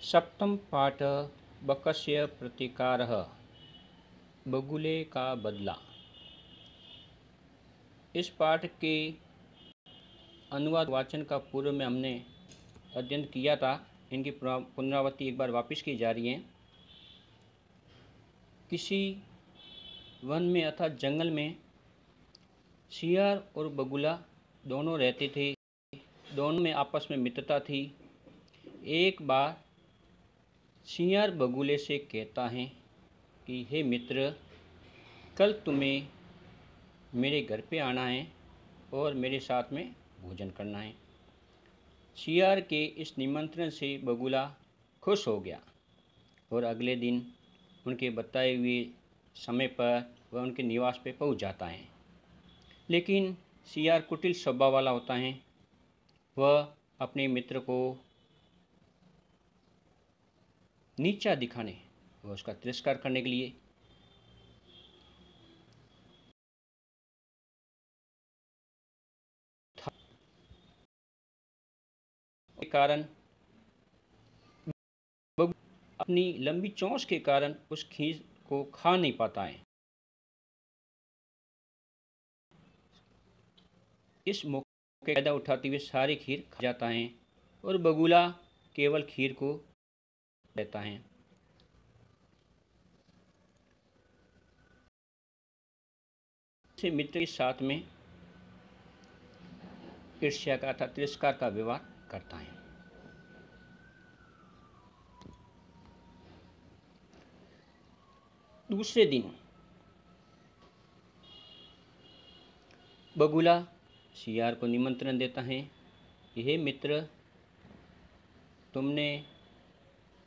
सप्तम पाठ बकस्य प्रतिकारः बगुले का बदला। इस पाठ के अनुवाद वाचन का पूर्व में हमने अध्ययन किया था। इनकी पुनरावृत्ति एक बार वापस की जा रही है। किसी वन में अर्थात जंगल में सियार और बगुला दोनों रहते थे। दोनों में आपस में मित्रता थी। एक बार सियार बगुले से कहता है कि हे मित्र, कल तुम्हें मेरे घर पे आना है और मेरे साथ में भोजन करना है। सियार के इस निमंत्रण से बगुला खुश हो गया और अगले दिन उनके बताए हुए समय पर वह उनके निवास पे पहुंच जाता है। लेकिन सियार कुटिल स्वभाव वाला होता है। वह अपने मित्र को नीचा दिखाने व उसका तिरस्कार करने के लिए के कारण अपनी लंबी चोंच के कारण उस खीर को खा नहीं पाता है। इस मौके का फायदा उठाते हुए सारी खीर खा जाता है और बगुला केवल खीर को लेता है। से मित्र के साथ में ईर्ष्या का अर्थात तिरस्कार का व्यवहार करता है। दूसरे दिन बगुला सियार को निमंत्रण देता है कि हे मित्र, तुमने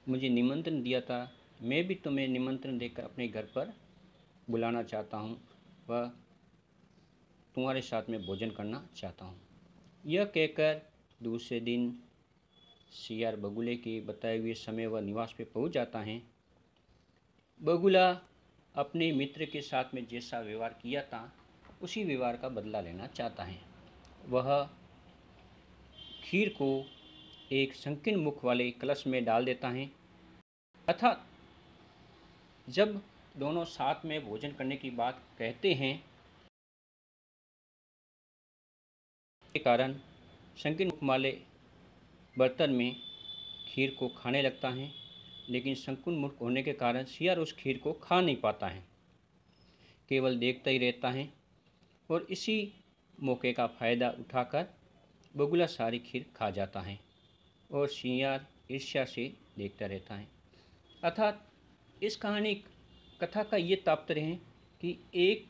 मुझे निमंत्रण दिया था, मैं भी तुम्हें निमंत्रण देकर अपने घर पर बुलाना चाहता हूँ व तुम्हारे साथ में भोजन करना चाहता हूँ। यह कहकर दूसरे दिन सियार बगुले के बताए हुए समय वह निवास पे पहुँच जाता है। बगुला अपने मित्र के साथ में जैसा व्यवहार किया था उसी व्यवहार का बदला लेना चाहता है। वह खीर को एक संकीर्ण मुख वाले कलश में डाल देता है तथा जब दोनों साथ में भोजन करने की बात कहते हैं के कारण संकीर्ण मुख वाले बर्तन में खीर को खाने लगता है। लेकिन संकीर्ण मुख होने के कारण सियार उस खीर को खा नहीं पाता है, केवल देखता ही रहता है और इसी मौके का फ़ायदा उठाकर बगुला सारी खीर खा जाता है और सियार ईर्ष्या से देखता रहता है। अर्थात इस कथा का ये तात्पर्य है कि एक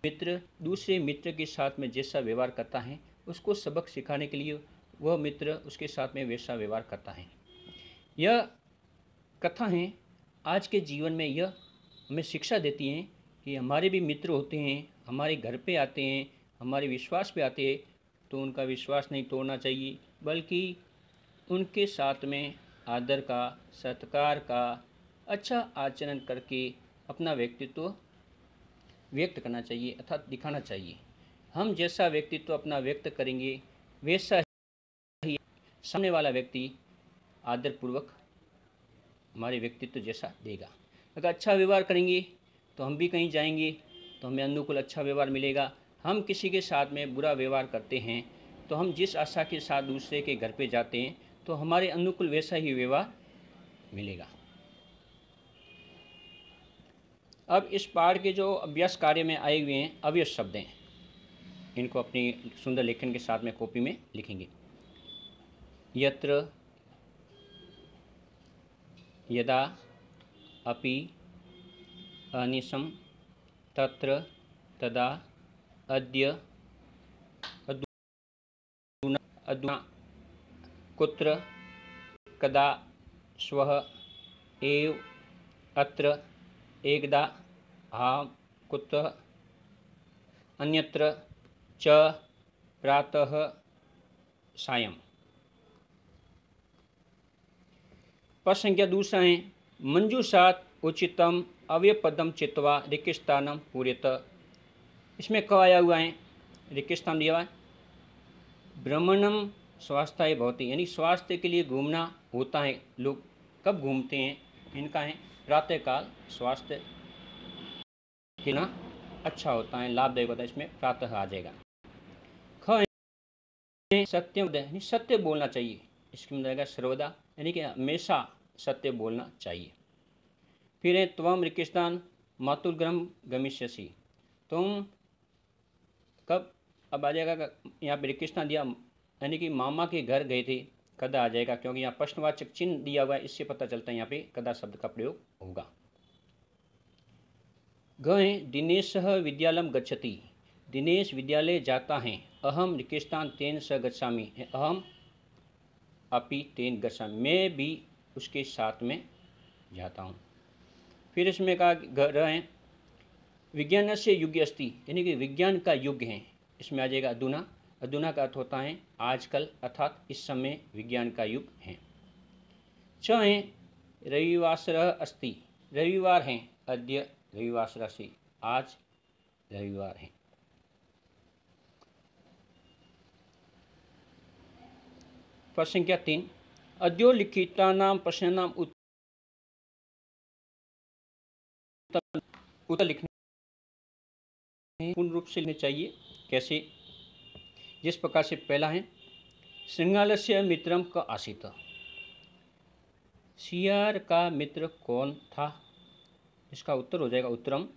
मित्र दूसरे मित्र के साथ में जैसा व्यवहार करता है उसको सबक सिखाने के लिए वह मित्र उसके साथ में वैसा व्यवहार करता है। यह कथा है आज के जीवन में यह हमें शिक्षा देती हैं कि हमारे भी मित्र होते हैं, हमारे घर पे आते हैं, हमारे विश्वास पे आते हैं, तो उनका विश्वास नहीं तोड़ना चाहिए, बल्कि उनके साथ में आदर का, सत्कार का, अच्छा आचरण करके अपना व्यक्तित्व व्यक्त करना चाहिए अर्थात दिखाना चाहिए। हम जैसा व्यक्तित्व अपना व्यक्त करेंगे वैसा ही सामने वाला व्यक्ति आदरपूर्वक हमारे व्यक्तित्व जैसा देगा। अगर अच्छा व्यवहार करेंगे तो हम भी कहीं जाएंगे तो हमें अनुकूल अच्छा व्यवहार मिलेगा। हम किसी के साथ में बुरा व्यवहार करते हैं तो हम जिस आशा के साथ दूसरे के घर पे जाते हैं तो हमारे अनुकूल वैसा ही व्यवहार मिलेगा। अब इस पाठ के जो अभ्यास कार्य में आए हुए हैं अव्यय शब्द हैं, इनको अपनी सुंदर लेखन के साथ में कॉपी में लिखेंगे। यत्र, यदा, अपि, अनिशम, तत्र, तदा, अद्य, अधुना, अधुना, कुत्र, कदा, श्वः, एव, अत्र, एकदा, आह, कुतः, अन्यत्र, च, प्रातः, सायं। पद संख्या दूसरा है मंजूषात उचितम अव्यपदम चित्वा रिक्तस्थानम पूर्यत। इसमें क आया हुआ है, रिक्तस्थान दिया हुआ है। भ्रमणम स्वास्थ्य भवति, यानी स्वास्थ्य के लिए घूमना होता है। लोग कब घूमते हैं? इनका है प्रातःकाल। स्वास्थ्य के ना अच्छा होता है, लाभदायक होता है, इसमें प्रातः आ जाएगा। ख है सत्यम, यानी सत्य बोलना चाहिए, इसमें जाएगा सर्वदा, यानी कि हमेशा सत्य बोलना चाहिए। फिर है त्वम ऋकिस्तान मातुलग्रम गमिष्यसि, तुम कब, अब आ जाएगा यहाँ पे ऋकिस्तान दिया, यानी कि मामा के घर गए थे, कदा आ जाएगा, क्योंकि यहाँ प्रश्नवाचक चिन्ह दिया हुआ है, इससे पता चलता है यहाँ पे कदा शब्द का प्रयोग होगा। गए दिनेश विद्यालय गच्छति, दिनेश विद्यालय जाता है। अहम ऋकिस्तान तेन स गच्छामि, अहम अपि तेन गच्छामि, मैं भी उसके साथ में जाता हूँ। फिर इसमें कहा रहे विज्ञान से युग अस्ति, यानी कि विज्ञान का युग है, इसमें आ जाएगा अधुना। अधुना का अर्थ होता है आजकल, अर्थात इस समय विज्ञान का युग है। च है रविवासर अस्ति, रविवार है, अद्य रविवासर अस्ति, आज रविवार है। प्रश्न संख्या 3, अद्यो लिखितानां प्रश्नानां उत्तर लिखने पूर्ण रूप से लिखने चाहिए। कैसे? जिस प्रकार से पहला है श्रृंगालस्य मित्रम क आसीत, सियार का मित्र कौन था? इसका उत्तर हो जाएगा उत्तरम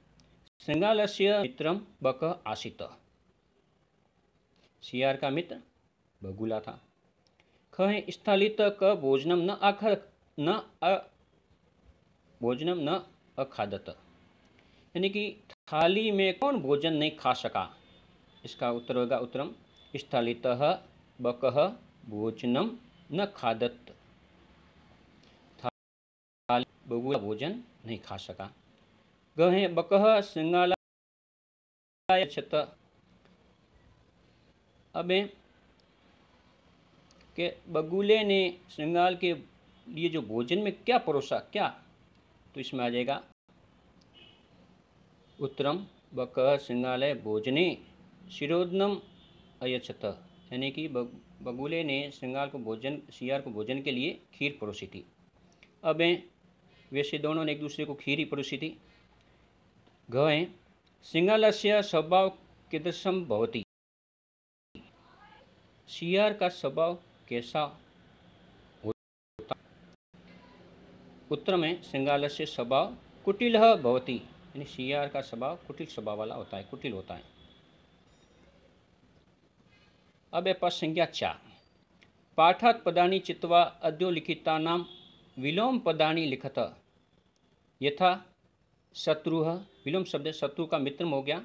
श्रृंगालस्य मित्रम बक आसीत, सियार का मित्र बगुला था। ख है स्थलित क भोजनम न आखर न भोजनम न अखादत, यानी कि थाली में कौन भोजन नहीं खा सका? इसका उत्तर होगा उत्तरम स्थलितः बकः भोजनम न खादत, थाली बगुला भोजन नहीं खा सका। ग है बकः श्रृंगालाय छत, अब के बगुले ने श्रृंगाल के लिए जो भोजन में क्या परोसा, क्या? तो इसमें आ जाएगा उत्तरम बकः श्रृंगालय भोजने शिरोदनम अयच्छत, यानी कि बगुले ने श्रृंगाल को भोजन, सियार को भोजन के लिए खीर परोसी थी। अब वैसे दोनों ने एक दूसरे को खीर ही परोसी थी। घ है श्रृंगालस्य स्वभाव कीदृशं भवति, सियार का स्वभाव कैसा होता? उत्तर में श्रृंगालस्य स्वभाव कुटिलः भवति, यानी सियार का स्वभाव कुटिल स्वभाव वाला होता है, कुटिल होता है। अब प्रश्न संख्या 4, पाठात् पदानि चित्वा अद्यो लिखितानां विलोम पदानि लिखत, यथा शत्रुः, विलोम शब्द शत्रु का मित्र हो गया,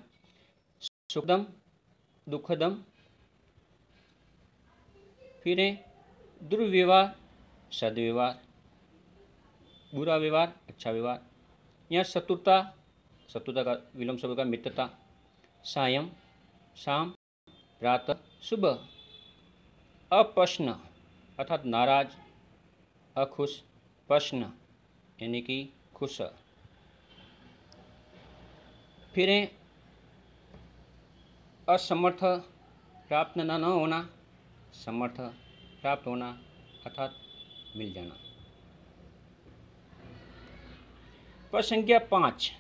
सुखदम दुखदम, फिर दुर्व्यवहार सद्व्यवहार, बुरा व्यवहार अच्छा व्यवहार। यहाँ शत्रुता, शत्रुता का विलोम शब्द का मित्रता, सायं शाम, प्रातः सुबह। अप्रश्न अर्थात नाराज, अखुश, प्रश्न यानी कि खुश। फिर असमर्थ प्राप्त न होना, समर्थ प्राप्त होना अर्थात मिल जाना। प्रश्न संख्या 5,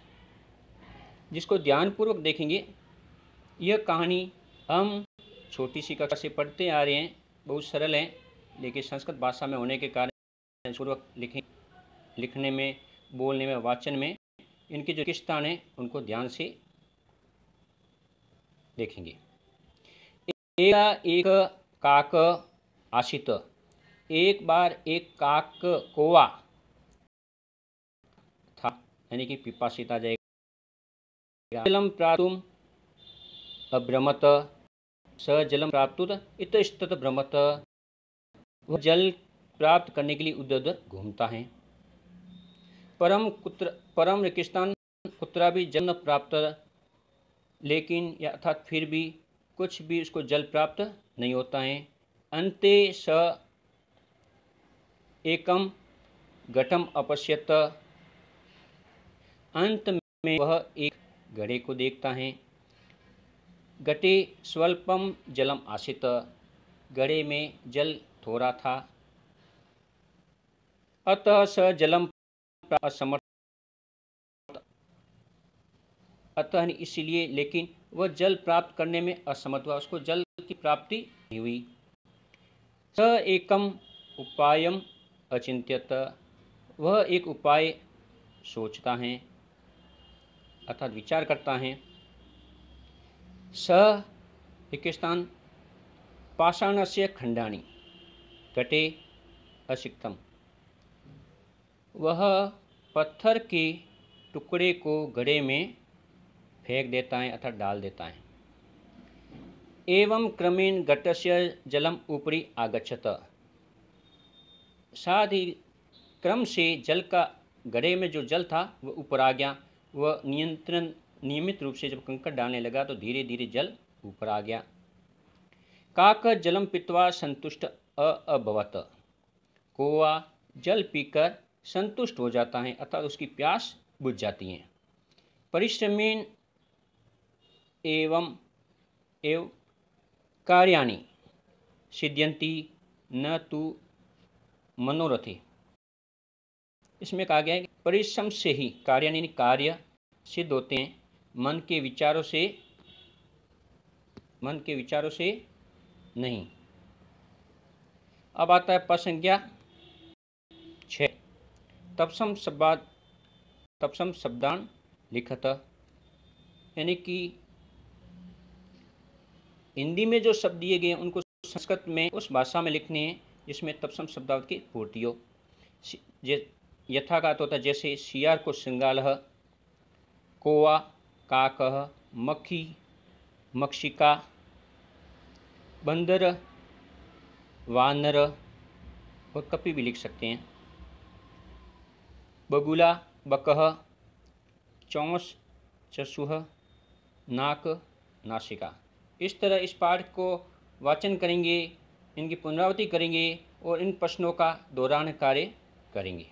जिसको ध्यानपूर्वक देखेंगे, यह कहानी हम छोटी सी कक्षा से पढ़ते आ रहे हैं, बहुत सरल है, लेकिन संस्कृत भाषा में होने के कारण पूर्वक लिखने में, बोलने में, वाचन में इनके जो किस्तान हैं उनको ध्यान से देखेंगे। एक काक आशित, एक बार एक काक कौवा था, यानी कि पिपासित आ जाएगा। जलम प्राप्तुम अभ्रमत, स जलम प्राप्तुत इतस्तत भ्रमत, वह जल प्राप्त करने के लिए उधर उधर घूमता है। परम ऋकिस्तान कुत्रा भी जल न प्राप्त, लेकिन अर्थात फिर भी कुछ भी उसको जल प्राप्त नहीं होता है। अन्ते स एकम घटम अपश्यत, अंत में वह एक घड़े को देखता है। घटे स्वल्पम जलम आसित, घड़े में जल थोड़ा था। अतः स जलम असमर्थ, अतः इसलिए, लेकिन वह जल प्राप्त करने में असमर्थ हुआ, उसको जल की प्राप्ति नहीं हुई। स एकम उपायम अचिंत्यत, वह एक उपाय सोचता है अर्थात विचार करता है। स एक स्थान पाषाणस्य खंडानि घटे असिक्तम, वह पत्थर के टुकड़े को घड़े में फेंक देता है अर्थात डाल देता है। एवं क्रमेण घटस्य जलम ऊपरी आगच्छत, साथ ही क्रम से जल का, घड़े में जो जल था वह ऊपर आ गया। वह नियमित रूप से जब कंकड़ डालने लगा तो धीरे धीरे जल ऊपर आ गया। काक जलम पीत्वा संतुष्ट अभवत, कौवा जल पीकर संतुष्ट हो जाता है अर्थात उसकी प्यास बुझ जाती है। परिश्रमेण एवं एव कार्याणि सिद्ध्यन्ति न तु मनोरथे, इसमें कहा गया है कि परिश्रम से ही कार्य सिद्ध होते हैं, मन के विचारों से नहीं। अब आता है प्रसंज्ञा 6, तपसम शब्दान लिखत, यानी कि हिंदी में जो शब्द दिए गए उनको संस्कृत में उस भाषा में लिखने हैं जिसमें तपसम शब्दावली की पूर्ति हो। यथाकाथ होता है, जैसे सियार को श्रृंगालः, कौवा काकः, मक्खी मक्षिका, बंदर वानर और कपि भी लिख सकते हैं। बगुला बकः, चौंस चसुह, नाक नासिका। इस तरह इस पाठ को वाचन करेंगे, इनकी पुनरावृत्ति करेंगे और इन प्रश्नों का दोहरान कार्य करेंगे।